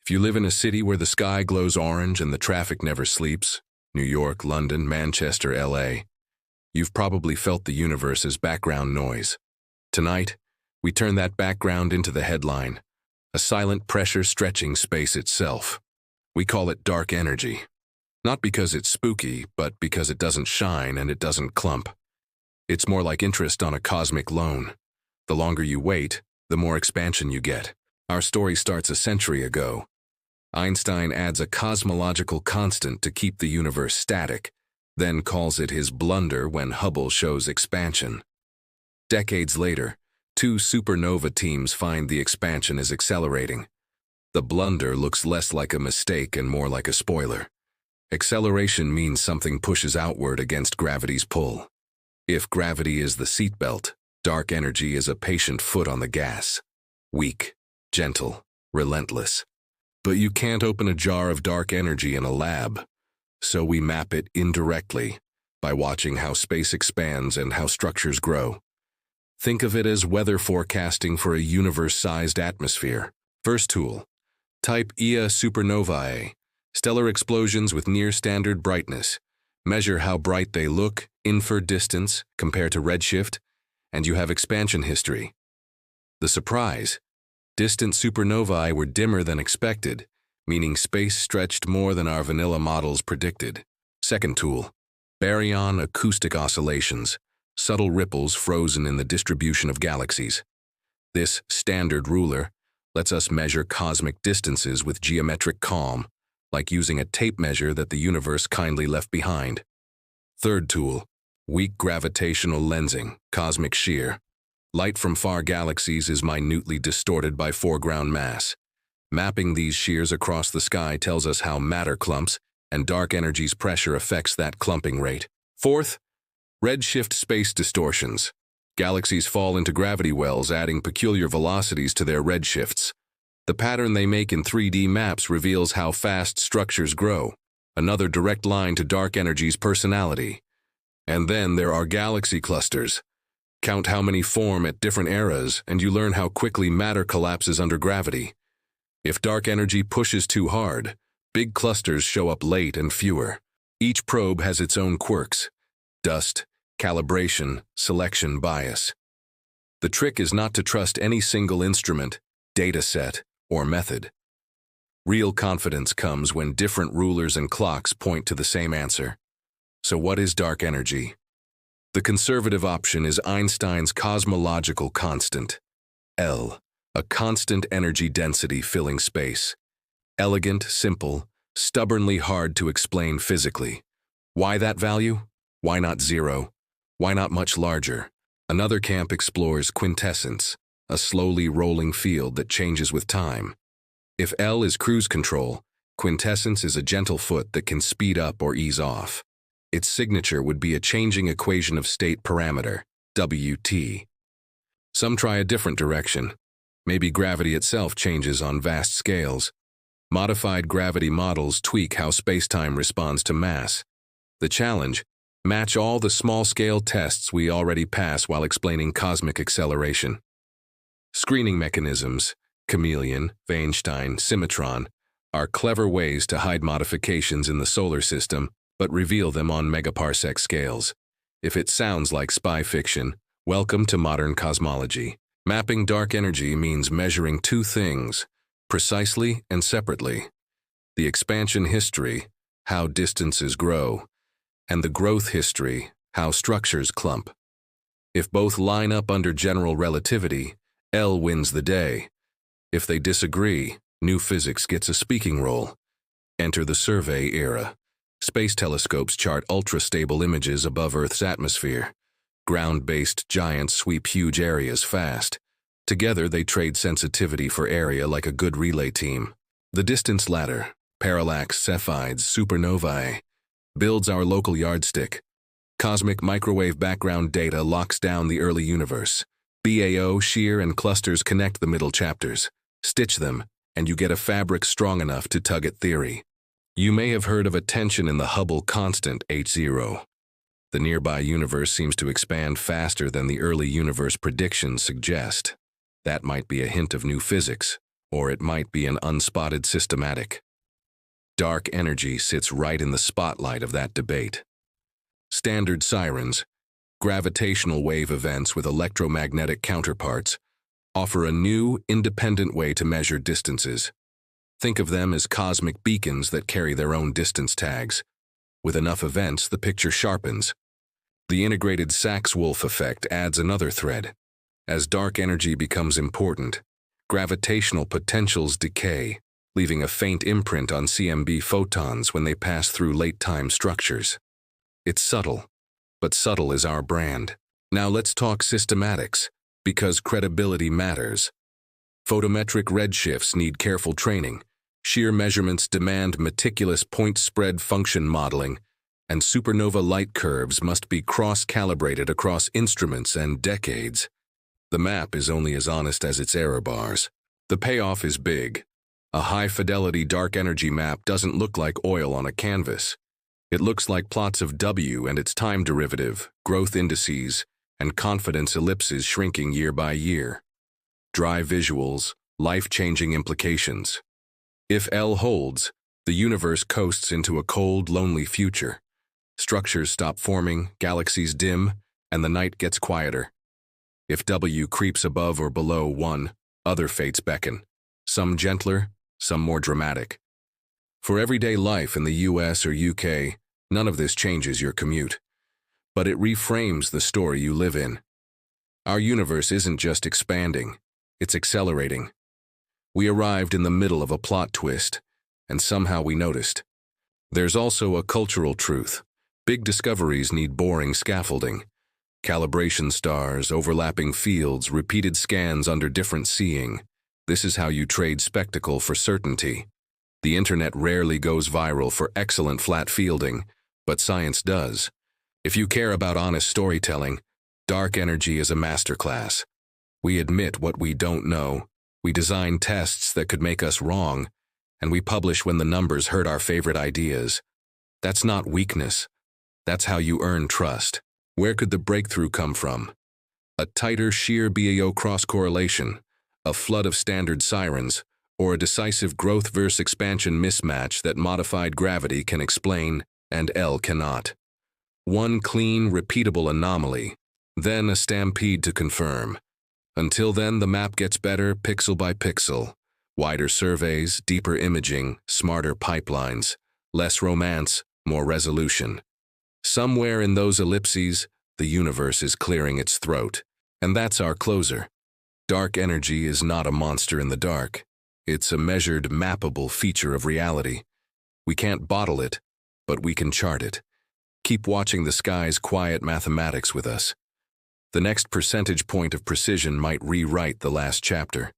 If you live in a city where the sky glows orange and the traffic never sleeps, New York, London, Manchester, LA, you've probably felt the universe as background noise. Tonight, we turn that background into the headline, a silent pressure stretching space itself. We call it dark energy. Not because it's spooky, but because it doesn't shine and it doesn't clump. It's more like interest on a cosmic loan. The longer you wait, the more expansion you get. Our story starts a century ago. Einstein adds a cosmological constant to keep the universe static, then calls it his blunder when Hubble shows expansion. Decades later, two supernova teams find the expansion is accelerating. The blunder looks less like a mistake and more like a spoiler. Acceleration means something pushes outward against gravity's pull. If gravity is the seatbelt, dark energy is a patient foot on the gas. Weak, gentle, relentless. But you can't open a jar of dark energy in a lab, so we map it indirectly by watching how space expands and how structures grow. Think of it as weather forecasting for a universe-sized atmosphere. First tool, type Ia supernovae, stellar explosions with near-standard brightness. Measure how bright they look, infer distance, compare to redshift, and you have expansion history. The surprise: distant supernovae were dimmer than expected, meaning space stretched more than our vanilla models predicted. Second tool, baryon acoustic oscillations, subtle ripples frozen in the distribution of galaxies. This standard ruler lets us measure cosmic distances with geometric calm, like using a tape measure that the universe kindly left behind. Third tool, weak gravitational lensing, cosmic shear. Light from far galaxies is minutely distorted by foreground mass. Mapping these shears across the sky tells us how matter clumps, and dark energy's pressure affects that clumping rate. Fourth, redshift-space distortions. Galaxies fall into gravity wells, adding peculiar velocities to their redshifts. The pattern they make in 3D maps reveals how fast structures grow, another direct line to dark energy's personality. And then there are galaxy clusters. Count how many form at different eras, and you learn how quickly matter collapses under gravity. If dark energy pushes too hard, big clusters show up late and fewer. Each probe has its own quirks: dust, calibration, selection bias. The trick is not to trust any single instrument, data set, or method. Real confidence comes when different rulers and clocks point to the same answer. So what is dark energy? The conservative option is Einstein's cosmological constant, L, a constant energy density filling space. Elegant, simple, stubbornly hard to explain physically. Why that value? Why not zero? Why not much larger? Another camp explores quintessence, a slowly rolling field that changes with time. If L is cruise control, quintessence is a gentle foot that can speed up or ease off. Its signature would be a changing equation of state parameter, WT. Some try a different direction. Maybe gravity itself changes on vast scales. Modified gravity models tweak how spacetime responds to mass. The challenge: match all the small-scale tests we already pass while explaining cosmic acceleration. Screening mechanisms, chameleon, Einstein, symmetron, are clever ways to hide modifications in the solar system, but reveal them on megaparsec scales. If it sounds like spy fiction, welcome to modern cosmology. Mapping dark energy means measuring two things, precisely and separately: the expansion history, how distances grow, and the growth history, how structures clump. If both line up under general relativity, L wins the day. If they disagree, new physics gets a speaking role. Enter the survey era. Space telescopes chart ultra-stable images above Earth's atmosphere. Ground-based giants sweep huge areas fast. Together, they trade sensitivity for area like a good relay team. The distance ladder, parallax Cepheids, supernovae, builds our local yardstick. Cosmic microwave background data locks down the early universe. BAO, shear, and clusters connect the middle chapters. Stitch them, and you get a fabric strong enough to tug at theory. You may have heard of a tension in the Hubble constant, H0. The nearby universe seems to expand faster than the early universe predictions suggest. That might be a hint of new physics, or it might be an unspotted systematic. Dark energy sits right in the spotlight of that debate. Standard sirens, gravitational-wave events with electromagnetic counterparts, offer a new, independent way to measure distances. Think of them as cosmic beacons that carry their own distance tags. With enough events, the picture sharpens. The Integrated Sachs Wolfe effect adds another thread. As dark energy becomes important, gravitational potentials decay, leaving a faint imprint on CMB photons when they pass through late-time structures. It's subtle, but subtle is our brand. Now let's talk systematics, because credibility matters. Photometric redshifts need careful training, shear measurements demand meticulous point spread function modeling, and supernova light curves must be cross-calibrated across instruments and decades. The map is only as honest as its error bars. The payoff is big. A high-fidelity dark energy map doesn't look like oil on a canvas. It looks like plots of W and its time derivative, growth indices, and confidence ellipses shrinking year by year. Dry visuals, life-changing implications. If L holds, the universe coasts into a cold, lonely future. Structures stop forming, galaxies dim, and the night gets quieter. If W creeps above or below 1, other fates beckon. Some gentler, some more dramatic. For everyday life in the US or UK, none of this changes your commute. But it reframes the story you live in. Our universe isn't just expanding, it's accelerating. We arrived in the middle of a plot twist, and somehow we noticed. There's also a cultural truth. Big discoveries need boring scaffolding. Calibration stars, overlapping fields, repeated scans under different seeing. This is how you trade spectacle for certainty. The internet rarely goes viral for excellent flat fielding, but science does. If you care about honest storytelling, dark energy is a masterclass. We admit what we don't know, we design tests that could make us wrong, and we publish when the numbers hurt our favorite ideas. That's not weakness. That's how you earn trust. Where could the breakthrough come from? A tighter shear BAO cross-correlation, a flood of standard sirens, or a decisive growth versus expansion mismatch that modified gravity can explain and L cannot. One clean, repeatable anomaly, then a stampede to confirm. Until then, the map gets better pixel by pixel. Wider surveys, deeper imaging, smarter pipelines, less romance, more resolution. Somewhere in those ellipses, the universe is clearing its throat. And that's our closer. Dark energy is not a monster in the dark. It's a measured, mappable feature of reality. We can't bottle it, but we can chart it. Keep watching the sky's quiet mathematics with us. The next percentage point of precision might rewrite the last chapter.